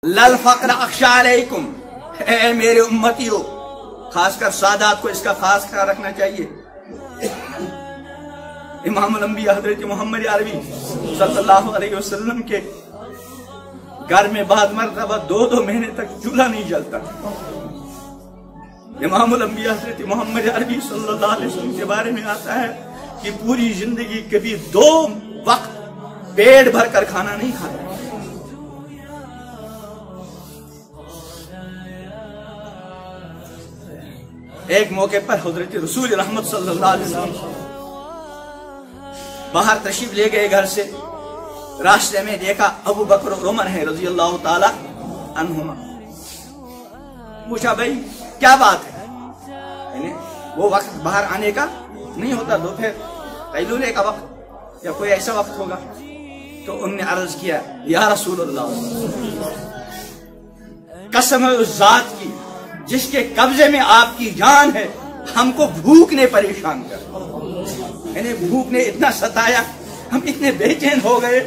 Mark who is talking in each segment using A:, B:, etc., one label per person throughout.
A: लल फक्र अख्शा अलैकुम, ए मेरे उम्मतियों, खासकर सादात को इसका खास ख्याल रखना चाहिए। इमामुल अंबिया हजरत मोहम्मद अरबी सल्लल्लाहु अलैहि वसल्लम के घर में बाद मरतबा 2-2 महीने तक चूल्हा नहीं जलता। इमामुल अंबिया हजरत मोहम्मद अरबी सल्लल्लाहु अलैहि वसल्लम के बारे में आता है कि पूरी जिंदगी कभी 2 वक्त पेट भर कर खाना नहीं खाता। एक मौके पर हजरत रसूल रहमत सल्लल्लाहु अलैहि वसल्लम बाहर तशरीफ ले गए घर से। रास्ते में देखा अबू बकर और उमर है रजी अल्लाह ताला अन्हुमा। पूछा भाई क्या बात है? वो वक्त बाहर आने का नहीं होता, दोपहर कैलूले का वक्त या कोई ऐसा वक्त होगा। तो उनने अर्ज किया या रसूल अल्लाह, कसम है उस जात की जिसके कब्जे में आपकी जान है, हमको भूख ने परेशान कर, भूख ने इतना सताया, हम इतने बेचैन हो गए,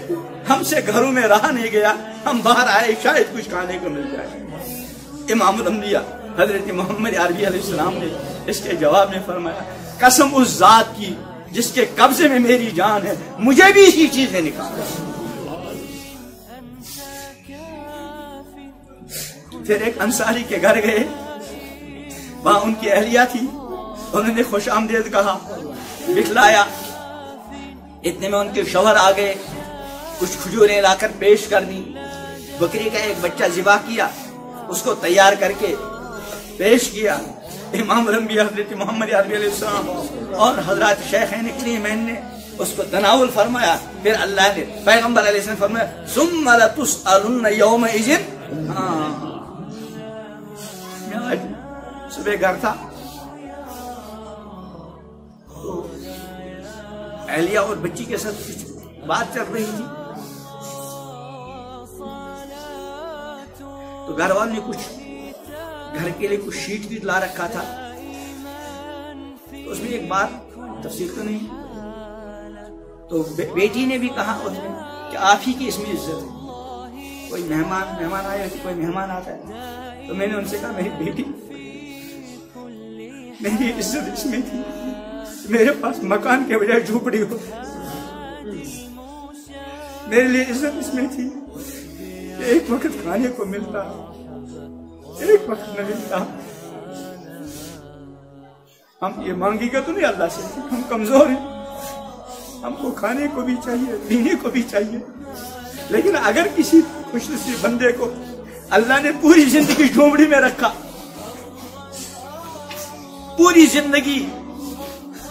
A: हमसे घरों में रहा नहीं गया, हम बाहर आए शायद कुछ खाने को मिल जाए। इमामुल अंबिया हजरत मोहम्मद अरबी अलैहिस्सलाम ने इसके जवाब में फरमाया, कसम उस जात की जिसके कब्जे में मेरी जान है, मुझे भी इसी चीज ने निकाला। फिर एक अंसारी के घर गए, वहां उनकी अहलिया थी, उन्होंने खुश आमदेद कहा, बिखलाया। इतने में उनके शौहर आ गए, कुछ खजूरें लाकर पेश कर दी, बकरी का एक बच्चा ज़िबा किया, उसको तैयार करके पेश किया। इमाम अंबिया हज़रत मोहम्मद अरबी अलैहिस्सलाम और हजरत शेखैन इक्रीमैन ने उसको तनावुल फरमाया। फिर अल्लाह ने पैगंबर अलैहिस्सलाम फरमाया, सुम्मा लतुसअलुन्न यौमइज़िन। सुबह घर था, तो एलिया और बच्ची के साथ बात चल रही थी, तो घर वालों ने कुछ घर के लिए कुछ शीट भी ला रखा था। तो उसमें एक बात तफसील तो नहीं, तो बेटी ने भी कहा उसने कि आप ही की इसमें इज्जत है, कोई मेहमान आया, कोई मेहमान आता है। तो मैंने उनसे कहा, मेरी बेटी, मेरी इज्जत इसमें थी, मेरे पास मकान के बजाय झोपड़ी हो, मेरे लिए इज्जत इसमें थी, एक वक्त खाने को मिलता, एक वक्त न मिलता। हम ये मांगेगा तो नहीं अल्लाह से, हम कमजोर हैं, हमको खाने को भी चाहिए, पीने को भी चाहिए। लेकिन अगर किसी खुशनसीब बंदे को अल्लाह ने पूरी जिंदगी झोपड़ी में रखा, पूरी जिंदगी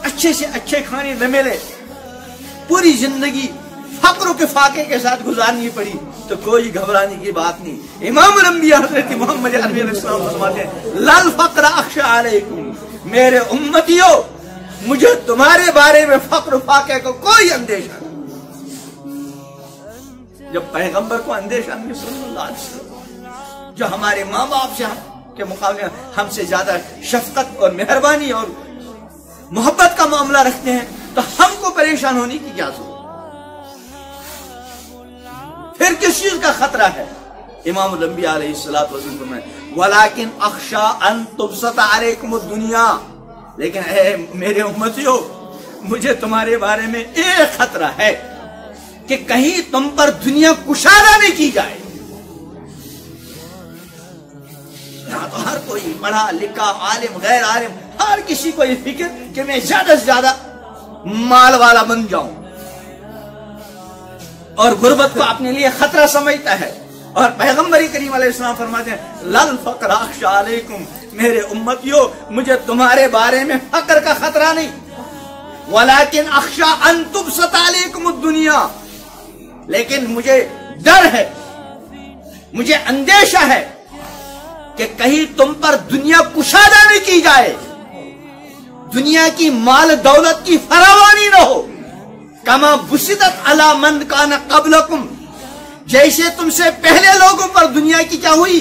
A: अच्छे से अच्छे खाने न मिले, पूरी जिंदगी फक्र के फाके के साथ गुजारनी पड़ी, तो कोई घबराने की बात नहीं। इमाम अंबिया हज़रत मोहम्मद अरबी अलैहिस्सलाम फरमाते हैं, लल फक्र अख्शा अलैकुम, मेरे उम्मतियों, मुझे तुम्हारे बारे में फक्र फाके को कोई अंदेशा नहीं। जब पैगंबर को अंदेशा नहीं सल्लल्लाहु अलैहि वसल्लम, जो हमारे माँ बाप से के मुकाबले हमसे ज्यादा शफकत और मेहरबानी और मोहब्बत का मामला रखते हैं, तो हमको परेशान होने की क्या जरूरत? फिर किस चीज का खतरा है? इमाम अंबिया अलैहिस्सलातु वस्सलाम में वलाकिन अख्शा अन तुबसत अलैकुम दुनिया, लेकिन मेरे उम्मतियों, मुझे तुम्हारे बारे में एक खतरा है कि कहीं तुम पर दुनिया कुशादा नहीं की जाए। तो हर कोई पढ़ा लिखा, आलिम गैर आलिम, हर किसी को ये फिक्र कि मैं ज्यादा से ज्यादा माल वाला बन जाऊं, और गुर्बत को अपने लिए खतरा समझता है। और पैगंबर करीम अलैहिस्सलाम फरमाते हैं, लल फक्र अख्शा अलैकुम, मेरे उम्मतियों, मुझे तुम्हारे बारे में फक्र का खतरा नहीं, वलाकिन अख्शा अन तुबसत अलैकुम दुनिया, लेकिन मुझे डर है, मुझे अंदेशा है कि कहीं तुम पर दुनिया कुशादा नहीं की जाए, दुनिया की माल दौलत की फरावानी न हो। कमा बुसिदत अला मन कान क़ब्लकुम, जैसे तुमसे पहले लोगों पर दुनिया की क्या हुई?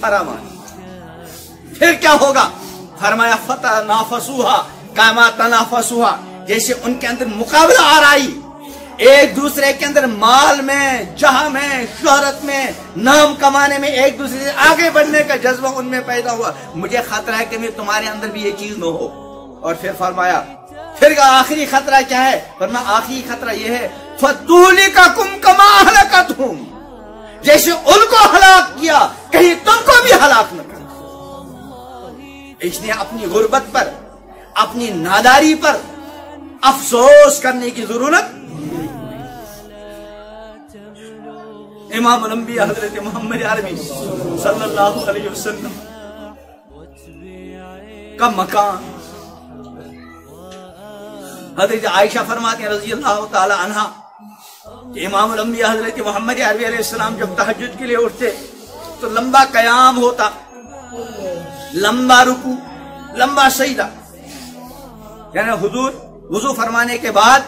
A: फरावानी। फिर क्या होगा? फरमाया फतनाफसुहा कमा तनाफसुहा, जैसे उनके अंदर मुकाबला आ रही, ایک دوسرے کے اندر مال میں، جہاں میں، شہرت میں، نام کمانے میں ایک دوسرے سے آگے بڑھنے کا جذبہ ان میں پیدا ہوا. مجھے خطرہ ہے کہ تمہارے اندر بھی یہ چیز نہ ہو. اور پھر فرمایا، پھر آخری خطرہ کیا ہے؟ فرمایا آخری خطرہ یہ ہے فَتُولِكَكُمْ كَمَا أَهْلَكَتْهُمْ، جیسے ان کو ہلاک کیا کہیں تم کو بھی ہلاک نہ کر. اس نے اپنی غربت پر، اپنی ناداری پر افسوس کرنے کی ضرورت. امام الانبیاء حضرت محمد عربی صلی اللہ علیہ وسلم کا مکان، حضرت عائشہ فرماتے ہیں رضی اللہ تعالی عنہا کہ امام الانبیاء حضرت محمد عربی علیہ السلام جب تہجد کے لیے اٹھتے تو لمبا قیام ہوتا، لمبا رکوع، لمبا سجدہ. یعنی حضور وضو فرمانے کے بعد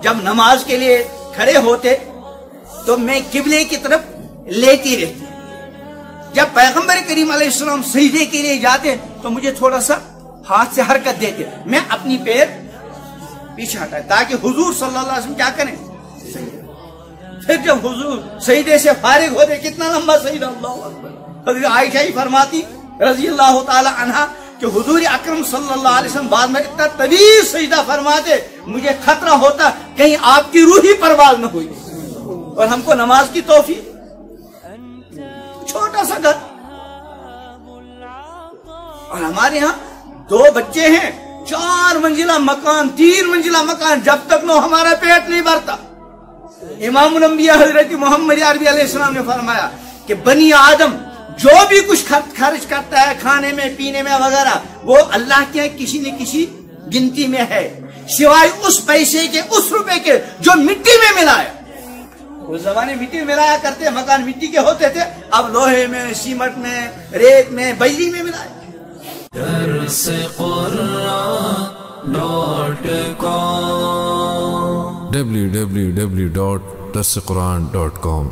A: جب نماز کے لیے کھڑے ہوتے تو میں قبلے کی طرف لیتی رہتی. جب پیغمبر کریم علیہ السلام سجدے کے لیے جاتے تو مجھے تھوڑا سا ہاتھ سے حرکت دیتے، میں اپنی پیر پیچھے ہٹائے تاکہ حضور صلی اللہ علیہ وسلم کیا کریں، سجدے. پھر جب حضور سجدے سے فارغ ہوتے، کتنا لمبا سجدہ، اللہ اکبر. حضرت عائشہ ہی فرماتی رضی اللہ تعالی عنہا کہ حضور اکرم صلی اللہ علیہ وسلم بعد میں اتنا طویل سجدہ فرماتے، مجھے خطرہ ہوتا کہیں آپ کی روح ہی پرواز نہ ہوئی اور ہم کو نماز کی توفیق. چھوٹا سا گھر، اور ہمارے ہاں 2 بچے ہیں، 4 منزلہ مکان، 3 منزلہ مکان، جب تک نو ہمارا پیٹ نہیں بھرتا. امام الانبیاء حضرت محمد عربی علیہ السلام نے فرمایا کہ بنی آدم جو بھی کچھ خرچ کرتا ہے کھانے میں، پینے میں وغیرہ، وہ اللہ کے کسی نہ کسی گنتی میں ہے، سوائے اس پیسے کے، اس روپے کے جو مٹی میں ملا ہے. اس زمانے مٹی ملایا کرتے، مکان مٹی کے ہوتے تھے، اب لوہے میں، سیمنٹ میں، ریت میں، بجلی میں ملائے.
B: www.darsequran.com